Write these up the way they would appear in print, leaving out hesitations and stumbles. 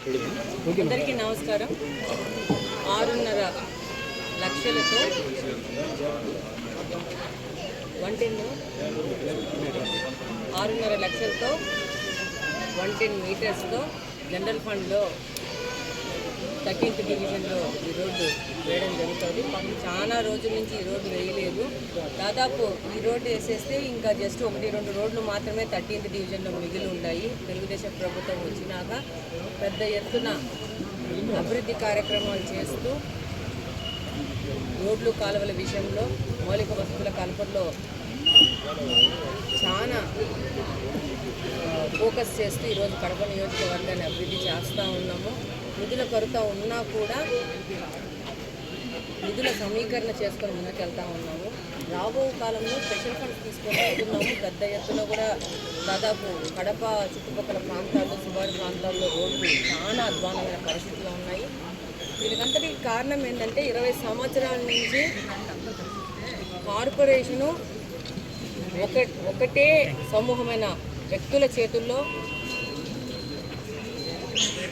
అందరికీ నమస్కారం. 6.5 లక్షలతో 6.5 లక్షలతో 110 మీటర్స్తో జనరల్ ఫండ్లో 13th డివిజన్లో ఈ రోడ్డు వేయడం జరుగుతుంది. మాకు చాలా రోజుల నుంచి ఈ రోడ్డు వేయలేదు. దాదాపు ఈ రోడ్డు వేసేస్తే ఇంకా జస్ట్ 1-2 రోడ్లు మాత్రమే 13th డివిజన్లో మిగిలి ఉన్నాయి. తెలుగుదేశం ప్రభుత్వం వచ్చినాక పెద్ద ఎత్తున అభివృద్ధి కార్యక్రమాలు చేస్తూ రోడ్లు కాలువల విషయంలో మౌలిక వసతుల కల్పనలో చాలా ఫోకస్ చేస్తూ ఈరోజు కడప నియోజకవర్గాన్ని అభివృద్ధి చేస్తూ ఉన్నాము. నిధుల కొరత ఉన్నా కూడా నిధుల సమీకరణ చేసుకొని ముందుకెళ్తా ఉన్నాము. రాబో కాలంలో స్పెషల్ ఫండ్స్ తీసుకొని వెళ్తున్నాము. పెద్ద ఎత్తున కూడా దాదాపు కడప చుట్టుపక్కల ప్రాంతాల్లో శివారు ప్రాంతాల్లో రోడ్లు చాలా అధ్వానమైన పరిస్థితులు ఉన్నాయి. దీనికంతటికి కారణం ఏంటంటే 20 సంవత్సరాల నుంచి కార్పొరేషను ఒకటే సమూహమైన వ్యక్తుల చేతుల్లో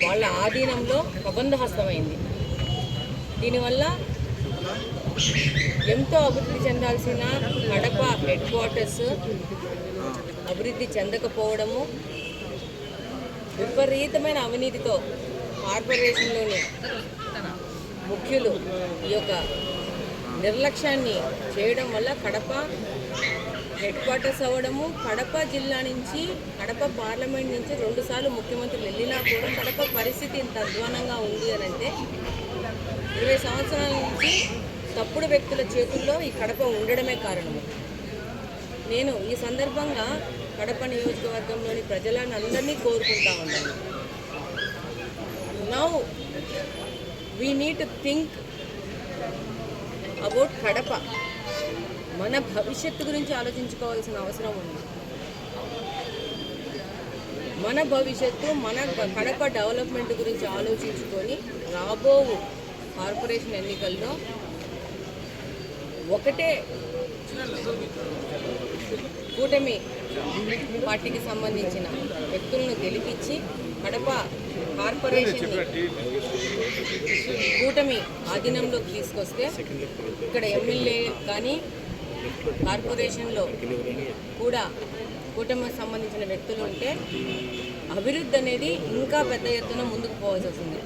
వాళ్ళ ఆధీనంలో ప్రబంధహస్తమైంది. దీనివల్ల ఎంతో అభివృద్ధి చెందాల్సిన కడప హెడ్ క్వార్టర్స్ అభివృద్ధి చెందకపోవడము, విపరీతమైన అవినీతితో కార్పొరేషన్లోని ముఖ్యులు ఈ యొక్క నిర్లక్ష్యాన్ని చేయడం వల్ల కడప హెడ్ క్వార్టర్స్ అవ్వడము, కడప జిల్లా నుంచి కడప పార్లమెంట్ నుంచి 2 సార్లు ముఖ్యమంత్రులు వెళ్ళినా కూడా కడప పరిస్థితి ఇంత అధ్వానంగా ఉంది అని అంటే 20 సంవత్సరాల నుంచి తప్పుడు వ్యక్తుల చేతుల్లో ఈ కడప ఉండడమే కారణము. నేను ఈ సందర్భంగా కడప నియోజకవర్గంలోని ప్రజలను అందరినీ కోరుకుంటా ఉన్నాను. Now we need to think about Kadapa. మన భవిష్యత్తు గురించి ఆలోచించుకోవాల్సిన అవసరం ఉంది. మన భవిష్యత్తు, మన కడప డెవలప్మెంట్ గురించి ఆలోచించుకొని రాబో కార్పొరేషన్ ఎన్నికల్లో ఒకటే కూటమి పార్టీకి సంబంధించిన వ్యక్తులను గెలిపించి కడప కార్పొరేషన్ని కూటమి ఆధీనంలోకి తీసుకొస్తే ఇక్కడ ఎమ్మెల్యే కానీ కార్పొరేషన్లో కూడా కూటమికి సంబంధించిన వ్యక్తులు ఉంటే అభివృద్ధి అనేది ఇంకా పెద్ద ఎత్తున ముందుకు పోవాల్సి వస్తుంది.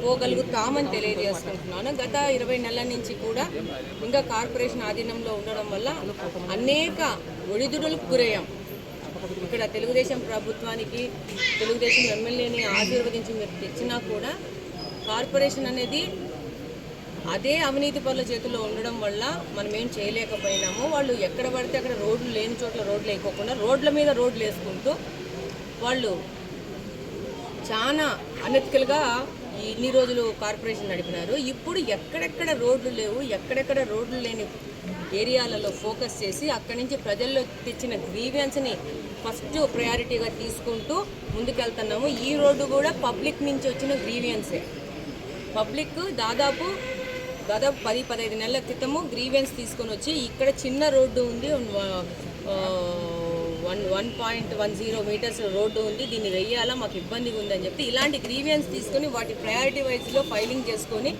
పోగలుగుతామని తెలియజేసుకుంటున్నాను. గత 20 నెలల నుంచి కూడా ఇంకా కార్పొరేషన్ ఆధీనంలో ఉండడం వల్ల అనేక ఒడిదుడులకు గురయ్యాం. ఇక్కడ తెలుగుదేశం ప్రభుత్వానికి తెలుగుదేశం ఎమ్మెల్యేని ఆశీర్వదించి మీరు తెచ్చినా కూడా కార్పొరేషన్ అనేది అదే అవినీతి పనుల చేతుల్లో ఉండడం వల్ల మనం ఏం చేయలేకపోయినాము. వాళ్ళు ఎక్కడ పడితే అక్కడ రోడ్లు లేని చోట్ల రోడ్లు వేయకోకుండా రోడ్ల మీద రోడ్లు వేసుకుంటూ వాళ్ళు చాలా అనెతికల్గా ఇన్ని రోజులు కార్పొరేషన్ నడిపినారు. ఇప్పుడు ఎక్కడెక్కడ రోడ్లు లేవు, ఎక్కడెక్కడ రోడ్లు లేని ఏరియాలలో ఫోకస్ చేసి అక్కడి నుంచి ప్రజల్లో తెచ్చిన గ్రీవెన్స్ని ఫస్ట్ ప్రయారిటీగా తీసుకుంటూ ముందుకెళ్తున్నాము. ఈ రోడ్డు కూడా పబ్లిక్ నుంచి వచ్చిన గ్రీవెన్సే. పబ్లిక్ దాదాపు 10-15 నెలల క్రితము గ్రీవెన్స్ తీసుకొని వచ్చి ఇక్కడ చిన్న రోడ్డు ఉంది, 1.10 మీటర్స్ రోడ్డు ఉంది, దీన్ని వెయ్యాలా, మాకు ఇబ్బందిగా ఉందని చెప్పి ఇలాంటి గ్రీవెన్స్ తీసుకొని వాటి ప్రయారిటీ వైజ్లో ఫైలింగ్ చేసుకొని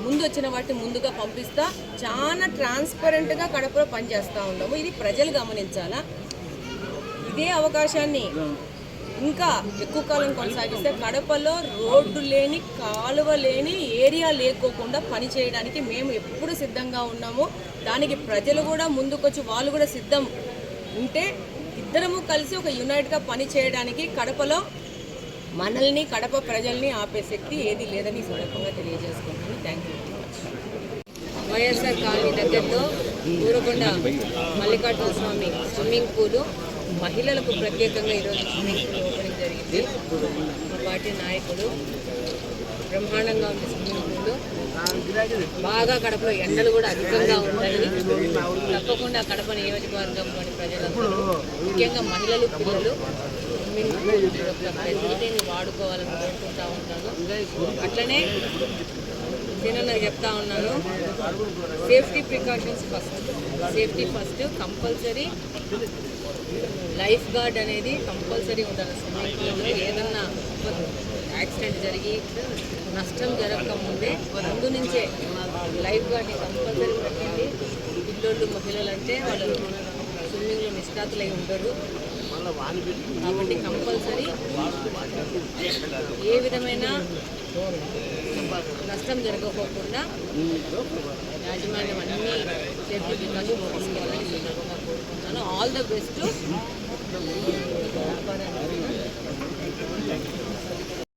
ముందు వచ్చిన వాటిని ముందుగా పంపిస్తా చాలా ట్రాన్స్పరెంట్గా కడపలో పనిచేస్తూ ఉన్నాము. ఇది ప్రజలు గమనించాలా. ఇదే అవకాశాన్ని ఇంకా ఎక్కువ కాలం కొనసాగిస్తే కడపలో రోడ్డు లేని, కాలువ లేని ఏరియా లేకోకుండా పని చేయడానికి మేము ఎప్పుడు సిద్ధంగా ఉన్నాము. దానికి ప్రజలు కూడా ముందుకొచ్చి వాళ్ళు కూడా సిద్ధం ఉంటే ఇద్దరము కలిసి ఒక యునైట్గా పని చేయడానికి కడపలో మనల్ని, కడప ప్రజల్ని ఆపే శక్తి ఏది లేదని సందర్భంగా తెలియజేసుకుంటున్నాను. Thank you. వైఎస్ఆర్ కాలనీ దగ్గరలో ఊరకొండ మల్లికార్జున స్వామి స్విమ్మింగ్ పూలు మహిళలకు ప్రత్యేకంగా ఈరోజు స్విమ్మింగ్ పూల్ ఓపెనింగ్ జరిగింది. మా పార్టీ నాయకుడు బ్రహ్మాండంగా ఉంది స్విమ్మింగ్ పూల్. బాగా కడపలో ఎండలు కూడా అధికంగా ఉంటాయి. తప్పకుండా కడప నియోజకవర్గంలోని ప్రజలందరూ ముఖ్యంగా మహిళలు, పిల్లలు స్విమ్మింగ్ పూల్ యొక్క ఫెసిలిటీని వాడుకోవాలని కోరుకుంటూ ఉంటాను. అట్లనే నేను చెప్తా ఉన్నాను, safety precautions first, safety first compulsory. Lifeguard అనేది కంపల్సరీ ఉండాలి. స్విమ్మింగ్ పూల్లో ఏదన్నా యాక్సిడెంట్ జరిగి నష్టం జరగకముందే ముందు నుంచే లైఫ్ గార్డ్ని కంపల్సరీ పెట్టండి. పిల్లోళ్ళు మహిళలు అంటే వాళ్ళు స్విమ్మింగ్లో నిష్ణాతులై ఉండరు కాబట్టి కంపల్సరీ ఏ విధమైన నష్టం జరగకోకుండా యాజమాన్యం అన్ని సేఫ్టీ ప్రికాషన్స్ తీసుకోవాలని సందర్భంగా కోరుకుంటున్నాను. All the best.